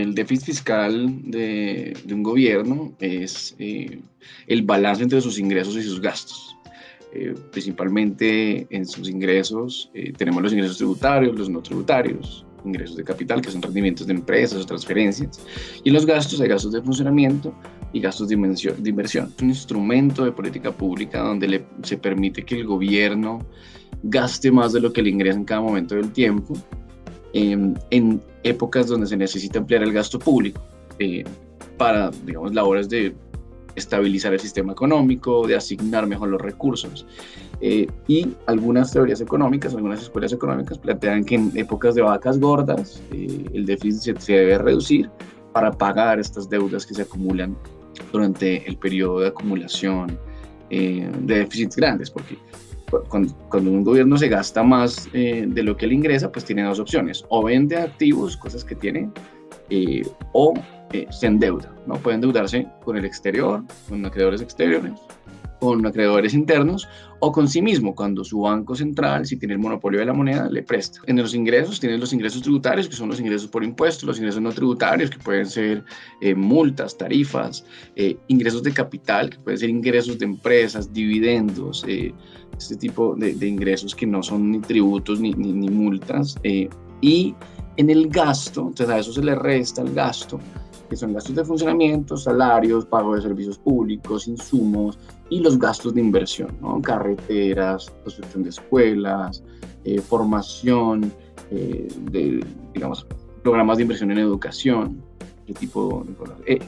el déficit fiscal de un gobierno es el balance entre sus ingresos y sus gastos. Principalmente en sus ingresos tenemos los ingresos tributarios, los no tributarios, ingresos de capital, que son rendimientos de empresas o transferencias, y en los gastos hay gastos de funcionamiento y gastos de inversión. Es un instrumento de política pública donde se permite que el gobierno gaste más de lo que le ingresa en cada momento del tiempo, en épocas donde se necesita ampliar el gasto público para, digamos, labores de estabilizar el sistema económico, de asignar mejor los recursos. Y algunas teorías económicas, algunas escuelas económicas plantean que en épocas de vacas gordas el déficit se debe reducir para pagar estas deudas que se acumulan durante el periodo de acumulación de déficits grandes, porque cuando un gobierno se gasta más de lo que le ingresa, pues tiene dos opciones: o vende activos, cosas que tiene, o se endeuda, ¿no? Puede endeudarse con el exterior, con acreedores exteriores, con acreedores internos, o con sí mismo, cuando su banco central, si tiene el monopolio de la moneda, le presta. En los ingresos tienes los ingresos tributarios, que son los ingresos por impuestos, los ingresos no tributarios, que pueden ser multas, tarifas, ingresos de capital, que pueden ser ingresos de empresas, dividendos, este tipo de ingresos que no son ni tributos ni multas. Y en el gasto, entonces a eso se le resta el gasto, que son gastos de funcionamiento, salarios, pago de servicios públicos, insumos y los gastos de inversión, ¿no? Carreteras, construcción de escuelas, formación, digamos, programas de inversión en educación,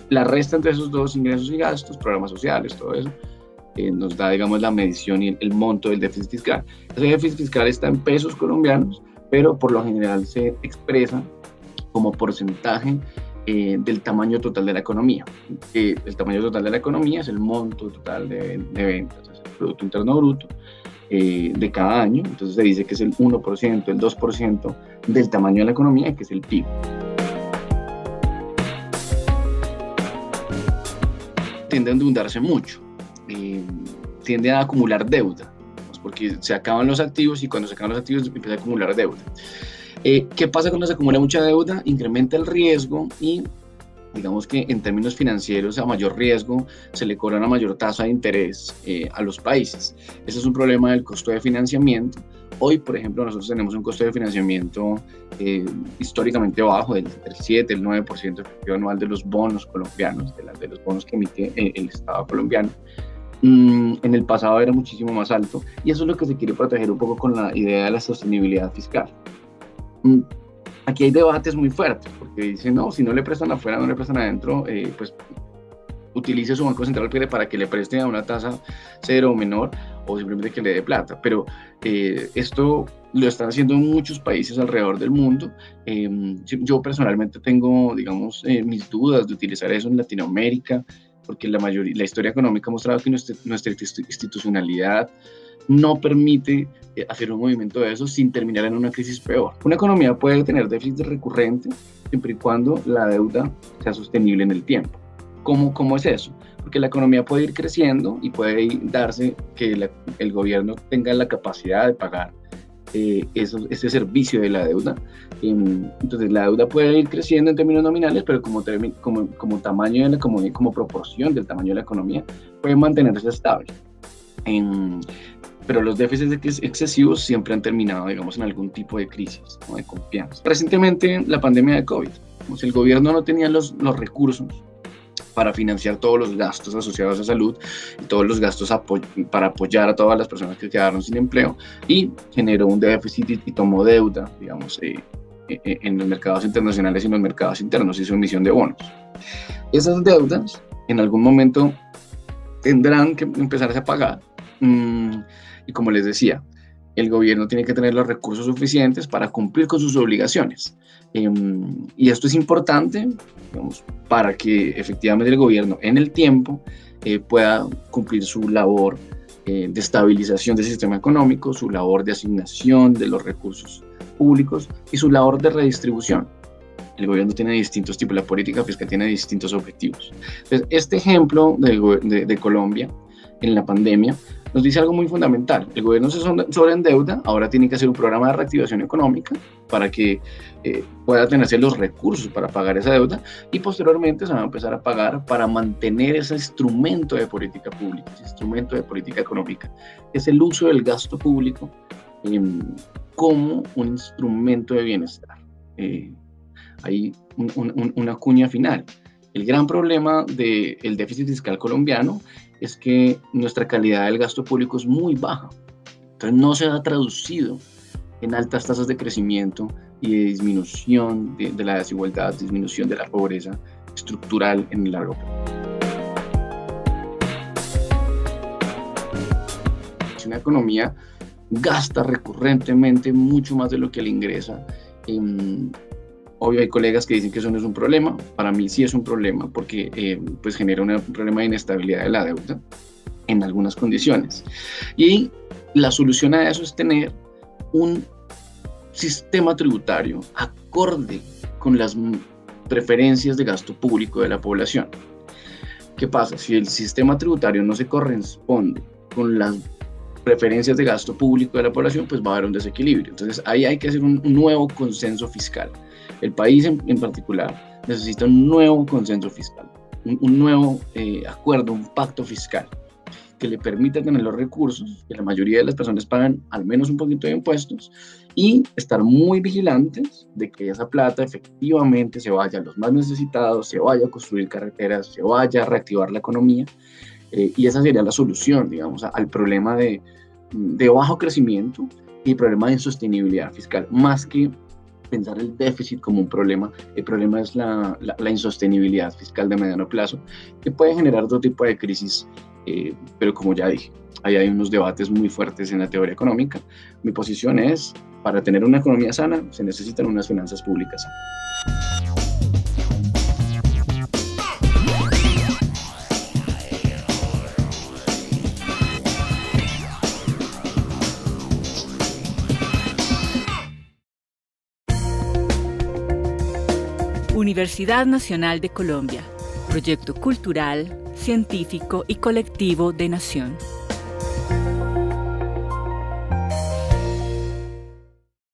la resta entre esos dos ingresos y gastos, programas sociales, todo eso, nos da, digamos, la medición y el monto del déficit fiscal. Ese déficit fiscal está en pesos colombianos, pero por lo general se expresa como porcentaje del tamaño total de la economía. El tamaño total de la economía es el monto total de ventas, es el Producto Interno Bruto de cada año. Entonces se dice que es el 1%, el 2% del tamaño de la economía, que es el PIB. Tiende a endeudarse mucho, tiende a acumular deuda, porque se acaban los activos y cuando se acaban los activos empieza a acumular deuda. ¿Qué pasa cuando se acumula mucha deuda? Incrementa el riesgo y, digamos que en términos financieros, a mayor riesgo se le cobra una mayor tasa de interés a los países. Ese es un problema del costo de financiamiento. Hoy, por ejemplo, nosotros tenemos un costo de financiamiento históricamente bajo, del 7, el 9% efectivo anual de los bonos colombianos, de los bonos que emite el Estado colombiano. En el pasado era muchísimo más alto, y eso es lo que se quiere proteger un poco con la idea de la sostenibilidad fiscal. Aquí hay debates muy fuertes, porque dicen, no, si no le prestan afuera, no le prestan adentro, pues utilice su Banco Central para que le preste a una tasa cero o menor, o simplemente que le dé plata. Pero esto lo están haciendo muchos países alrededor del mundo. Yo personalmente tengo, digamos, mis dudas de utilizar eso en Latinoamérica, porque la historia económica ha mostrado que nuestra institucionalidad no permite hacer un movimiento de eso sin terminar en una crisis peor. Una economía puede tener déficit recurrente siempre y cuando la deuda sea sostenible en el tiempo. ¿Cómo es eso? Porque la economía puede ir creciendo y puede darse que el gobierno tenga la capacidad de pagar ese servicio de la deuda. Entonces la deuda puede ir creciendo en términos nominales, pero como tamaño de la economía, como proporción del tamaño de la economía, puede mantenerse estable. Pero los déficits excesivos siempre han terminado, digamos, en algún tipo de crisis, ¿no?, de confianza. Recientemente, la pandemia de COVID, pues el gobierno no tenía los recursos para financiar todos los gastos asociados a salud y todos los gastos para apoyar a todas las personas que quedaron sin empleo, y generó un déficit y tomó deuda, digamos, en los mercados internacionales y en los mercados internos, hizo emisión de bonos. Esas deudas en algún momento tendrán que empezarse a pagar. Y como les decía, el gobierno tiene que tener los recursos suficientes para cumplir con sus obligaciones. Y esto es importante, digamos, para que efectivamente el gobierno en el tiempo pueda cumplir su labor de estabilización del sistema económico, su labor de asignación de los recursos públicos y su labor de redistribución. El gobierno tiene distintos tipos, la política fiscal tiene distintos objetivos. Entonces, este ejemplo de Colombia en la pandemia nos dice algo muy fundamental. El gobierno se sobreendeuda, ahora tiene que hacer un programa de reactivación económica para que pueda tenerse los recursos para pagar esa deuda, y posteriormente se va a empezar a pagar para mantener ese instrumento de política pública, ese instrumento de política económica. Es el uso del gasto público como un instrumento de bienestar. Hay una cuña final. El gran problema del déficit fiscal colombiano es que nuestra calidad del gasto público es muy baja. Entonces no se ha traducido en altas tasas de crecimiento y de disminución de la desigualdad, disminución de la pobreza estructural en el largo plazo. Si una economía gasta recurrentemente mucho más de lo que le ingresa, obvio hay colegas que dicen que eso no es un problema. Para mí sí es un problema, porque pues genera un problema de inestabilidad de la deuda en algunas condiciones. Y la solución a eso es tener un sistema tributario acorde con las preferencias de gasto público de la población. ¿Qué pasa? Si el sistema tributario no se corresponde con las preferencias de gasto público de la población, pues va a haber un desequilibrio. Entonces ahí hay que hacer un nuevo consenso fiscal. El país en particular necesita un nuevo consenso fiscal, un nuevo acuerdo, un pacto fiscal que le permita tener los recursos que la mayoría de las personas pagan al menos un poquito de impuestos, y estar muy vigilantes de que esa plata efectivamente se vaya a los más necesitados, se vaya a construir carreteras, se vaya a reactivar la economía. Y esa sería la solución, digamos, al problema de bajo crecimiento y problema de insostenibilidad fiscal. Más que pensar el déficit como un problema, el problema es la insostenibilidad fiscal de mediano plazo, que puede generar otro tipo de crisis, pero como ya dije, ahí hay unos debates muy fuertes en la teoría económica. Mi posición es, para tener una economía sana, se necesitan unas finanzas públicas sanas. Universidad Nacional de Colombia, proyecto cultural, científico y colectivo de nación.